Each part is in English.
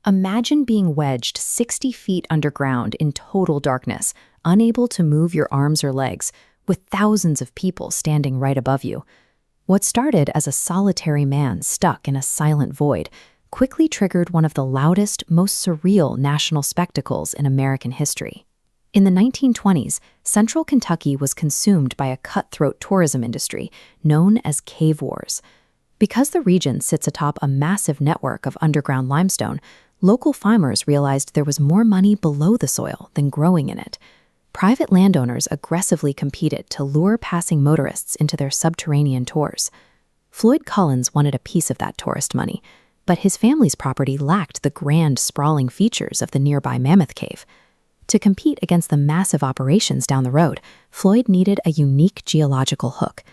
Imagine being wedged 60 feet underground in total darkness, unable to move your arms or legs, with thousands of people standing right above you. What started as a solitary man stuck in a silent void quickly triggered one of the loudest, most surreal national spectacles in American history. In the 1920s, central Kentucky was consumed by a cutthroat tourism industry known as cave wars. Because the region sits atop a massive network of underground limestone, local farmers realized there was more money below the soil than growing in it. Private landowners aggressively competed to lure passing motorists into their subterranean tours. Floyd Collins wanted a piece of that tourist money, but his family's property lacked the grand, sprawling features of the nearby Mammoth Cave. To compete against the massive operations down the road, Floyd needed a unique geological hook,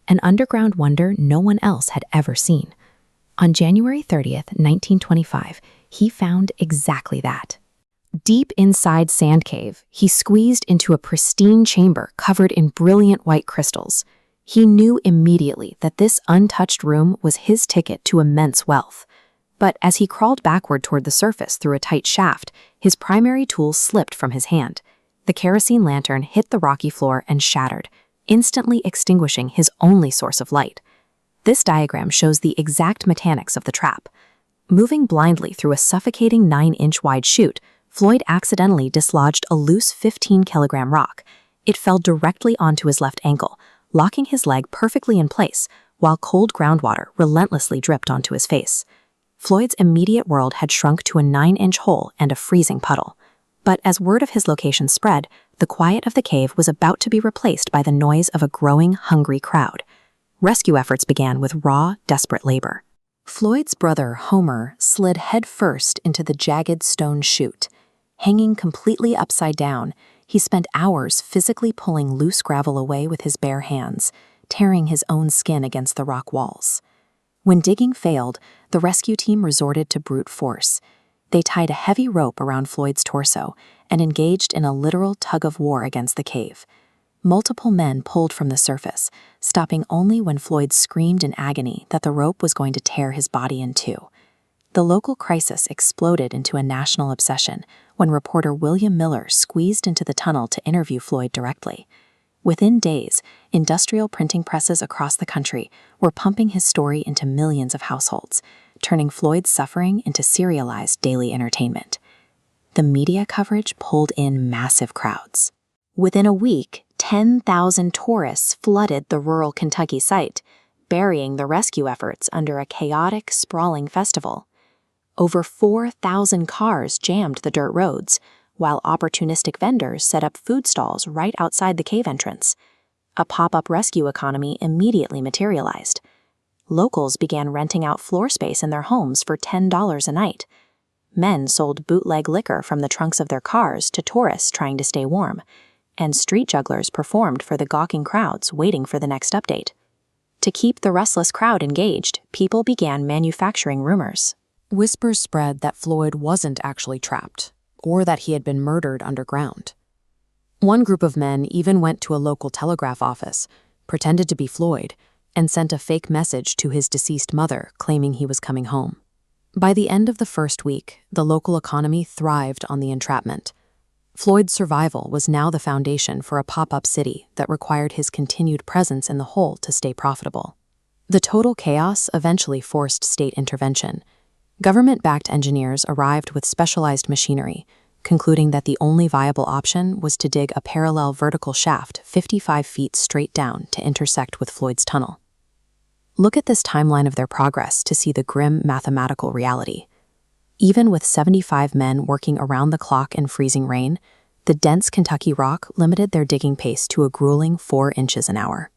an underground wonder no one else had ever seen. On January 30th, 1925, he found exactly that. Deep inside Sand Cave, he squeezed into a pristine chamber covered in brilliant white crystals. He knew immediately that this untouched room was his ticket to immense wealth. But as he crawled backward toward the surface through a tight shaft, his primary tool slipped from his hand. The kerosene lantern hit the rocky floor and shattered, instantly extinguishing his only source of light. This diagram shows the exact mechanics of the trap. Moving blindly through a suffocating 9-inch wide chute, Floyd accidentally dislodged a loose 15-kilogram rock. It fell directly onto his left ankle, locking his leg perfectly in place, while cold groundwater relentlessly dripped onto his face. Floyd's immediate world had shrunk to a 9-inch hole and a freezing puddle. But as word of his location spread, the quiet of the cave was about to be replaced by the noise of a growing, hungry crowd. Rescue efforts began with raw, desperate labor. Floyd's brother, Homer, slid headfirst into the jagged stone chute. Hanging completely upside down, he spent hours physically pulling loose gravel away with his bare hands, tearing his own skin against the rock walls. When digging failed, the rescue team resorted to brute force. They tied a heavy rope around Floyd's torso and engaged in a literal tug-of-war against the cave. Multiple men pulled from the surface, stopping only when Floyd screamed in agony that the rope was going to tear his body in two. The local crisis exploded into a national obsession when reporter William Miller squeezed into the tunnel to interview Floyd directly. Within days, industrial printing presses across the country were pumping his story into millions of households, turning Floyd's suffering into serialized daily entertainment. The media coverage pulled in massive crowds. Within a week, 10,000 tourists flooded the rural Kentucky site, burying the rescue efforts under a chaotic, sprawling festival. Over 4,000 cars jammed the dirt roads, while opportunistic vendors set up food stalls right outside the cave entrance. A pop-up rescue economy immediately materialized. Locals began renting out floor space in their homes for $10 a night. Men sold bootleg liquor from the trunks of their cars to tourists trying to stay warm, and street jugglers performed for the gawking crowds waiting for the next update. To keep the restless crowd engaged, people began manufacturing rumors. Whispers spread that Floyd wasn't actually trapped, or that he had been murdered underground. One group of men even went to a local telegraph office, pretended to be Floyd, and sent a fake message to his deceased mother claiming he was coming home. By the end of the first week, the local economy thrived on the entrapment. Floyd's survival was now the foundation for a pop-up city that required his continued presence in the hole to stay profitable. The total chaos eventually forced state intervention. Government-backed engineers arrived with specialized machinery, concluding that the only viable option was to dig a parallel vertical shaft 55 feet straight down to intersect with Floyd's tunnel. Look at this timeline of their progress to see the grim mathematical reality. Even with 75 men working around the clock in freezing rain, the dense Kentucky rock limited their digging pace to a grueling 4 inches an hour.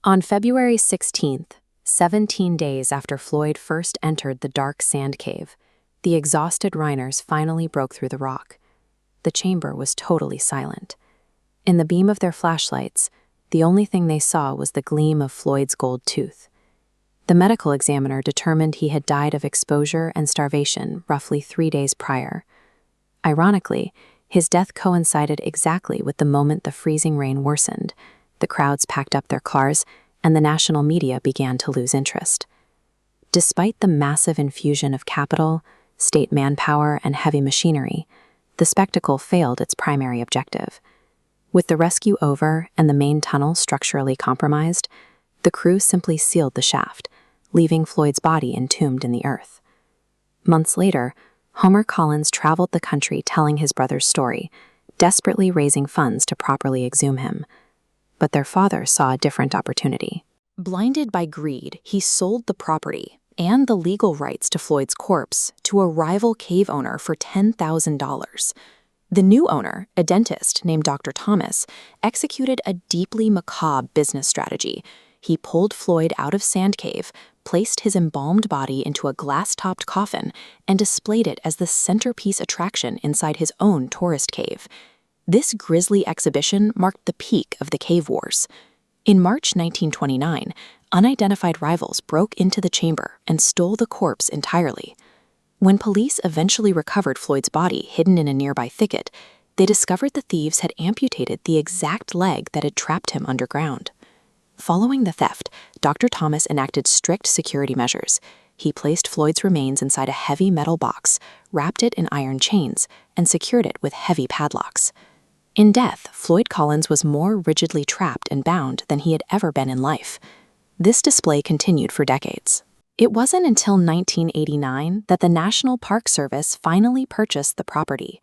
On February 16th, 17 days after Floyd first entered the dark sand cave, the exhausted Rhiners finally broke through the rock. The chamber was totally silent. In the beam of their flashlights, the only thing they saw was the gleam of Floyd's gold tooth. The medical examiner determined he had died of exposure and starvation roughly 3 days prior. Ironically, his death coincided exactly with the moment the freezing rain worsened. The crowds packed up their cars, and the national media began to lose interest. Despite the massive infusion of capital, state manpower, and heavy machinery, the spectacle failed its primary objective. With the rescue over and the main tunnel structurally compromised, the crew simply sealed the shaft, leaving Floyd's body entombed in the earth. Months later, Homer Collins traveled the country telling his brother's story, desperately raising funds to properly exhume him. But their father saw a different opportunity. Blinded by greed, he sold the property and the legal rights to Floyd's corpse to a rival cave owner for $10,000. The new owner, a dentist named Dr. Thomas, executed a deeply macabre business strategy. He pulled Floyd out of Sand Cave, placed his embalmed body into a glass-topped coffin, and displayed it as the centerpiece attraction inside his own tourist cave. This grisly exhibition marked the peak of the cave wars. In March 1929, unidentified rivals broke into the chamber and stole the corpse entirely. When police eventually recovered Floyd's body hidden in a nearby thicket, they discovered the thieves had amputated the exact leg that had trapped him underground. Following the theft, Dr. Thomas enacted strict security measures. He placed Floyd's remains inside a heavy metal box, wrapped it in iron chains, and secured it with heavy padlocks. In death, Floyd Collins was more rigidly trapped and bound than he had ever been in life. This display continued for decades. It wasn't until 1989 that the National Park Service finally purchased the property.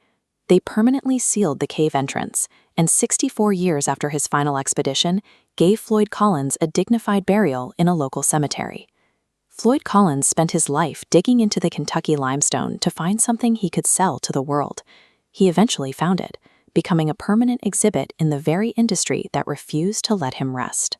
They permanently sealed the cave entrance, and 64 years after his final expedition, gave Floyd Collins a dignified burial in a local cemetery. Floyd Collins spent his life digging into the Kentucky limestone to find something he could sell to the world. He eventually found it, becoming a permanent exhibit in the very industry that refused to let him rest.